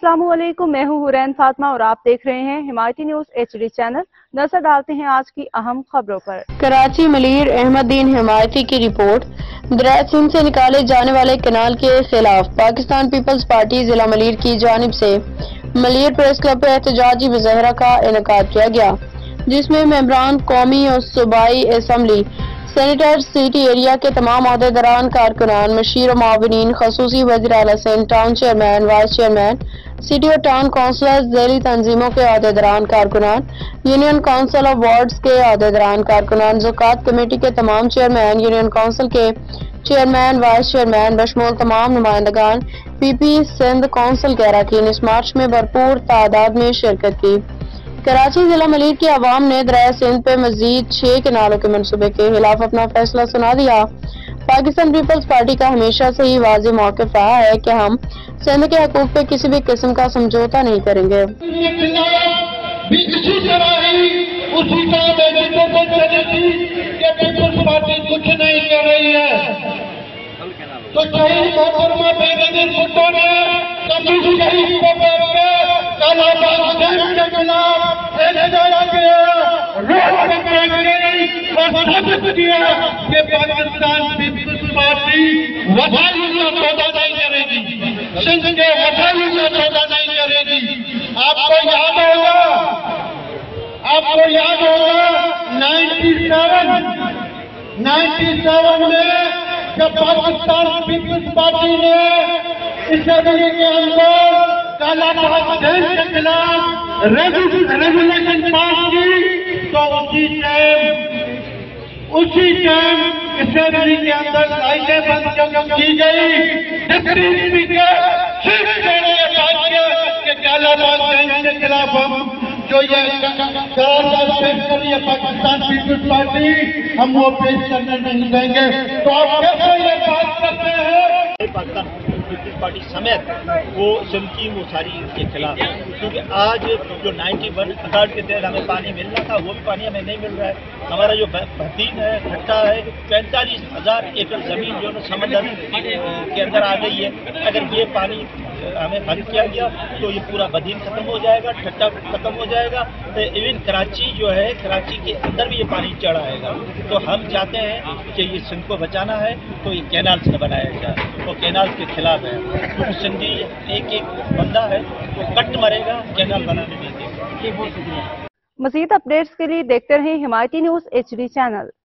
अस्सलामुअलैकुम, मैं हूँ हुरैन फातिमा और आप देख रहे हैं हिमायती न्यूज HD चैनल। नजर डालते हैं आज की अहम खबरों पर। कराची मलीर अहमदीन हिमायती की रिपोर्ट। दरिया सिंध से निकाले जाने वाले कैनाल के खिलाफ पाकिस्तान पीपल्स पार्टी जिला मलीर की जानिब से मलीर प्रेस क्लब पर एहतजाजी मुजाहरा का इनेकाद किया गया, जिसमें मेंबरान कौमी और सूबाई असम्बली, सेनेटर, सिटी एरिया के तमाम अहदेदारान, कारकुनान, मशीर और मावनीन, खसूसी वज़ीर आला Sindh, town chairman, vice chairman, city और टाउन काउंसलर्स, ज़ैली तंजीमों के अहदेदारान, कारकुनान, यूनियन काउंसिल ऑफ वार्ड्स के अहदेदारान, कारकुनान, ज़कात कमेटी के तमाम चेयरमैन, यूनियन काउंसिल के चेयरमैन, वाइस चेयरमैन बशमूल तमाम नुमाइंदगान PP सिंध काउंसिल के अरकान इस मार्च में भरपूर तादाद में शिरकत की। कराची जिला मलीर की आवाम ने दरिया सिंध पे मजीद 6 कैनालों के मनसूबे के खिलाफ अपना फैसला सुना दिया। पाकिस्तान पीपल्स पार्टी का हमेशा से ही वाज़ेह मौक़िफ़ रहा है कि हम सिंध के हकूक़ पे किसी भी किस्म का समझौता नहीं करेंगे। कुछ नहीं कर रही है तो शहीद मोहतरमा बेनज़ीर भुट्टो ने कभी शहीद को कालाबाग डैम के खिलाफ एहतजाज किया, रोड और साबित किया कि पाकिस्तान पीपल्स पार्टी वफाई का सौदा नहीं करेगी, सिंध के वफाई का सौदा नहीं करेगी। आपको याद होगा 97 में जब पाकिस्तान पीपल्स पार्टी ने असेंबली के अंदर कालाबाग डैम के खिलाफ रेजोल्यूशन पास की, तो उसी टाइम असेंबली के अंदर लाइटें बंद की गई। डिप्टी स्पीकर कि कालाबाग डैम के खिलाफ हम जो ये करार पेश कर रही है पाकिस्तान पीपल्स पार्टी, हम वो पेश करने नहीं देंगे। तो आप कैसे ये बात करते हैं? पाकिस्तान पीपल्स पार्टी समेत वो सिंध की मुसारी के खिलाफ है, क्योंकि आज जो 91 अकार्ड के तहत हमें पानी मिलना था वो भी पानी हमें नहीं मिल रहा है। हमारा जो बहतीन है, खट्टा है, 45,000 एकड़ जमीन जो है समंदर के अंदर आ गई है। अगर ये पानी हमें बंद किया गया तो ये पूरा बदीन खत्म हो जाएगा, ठट्टा खत्म हो जाएगा, तो इवन कराची जो है, कराची के अंदर भी ये पानी चढ़ आएगा। तो हम चाहते हैं कि ये सिंध को बचाना है तो ये कैनाल से बनाया जाए, तो कैनाल के खिलाफ है, क्योंकि सिंधी एक बंदा है वो कट मरेगा, कैनाल बनाने नहीं देगा। मज़ीद अपडेट्स के लिए देखते रहें हिमायती न्यूज HD चैनल।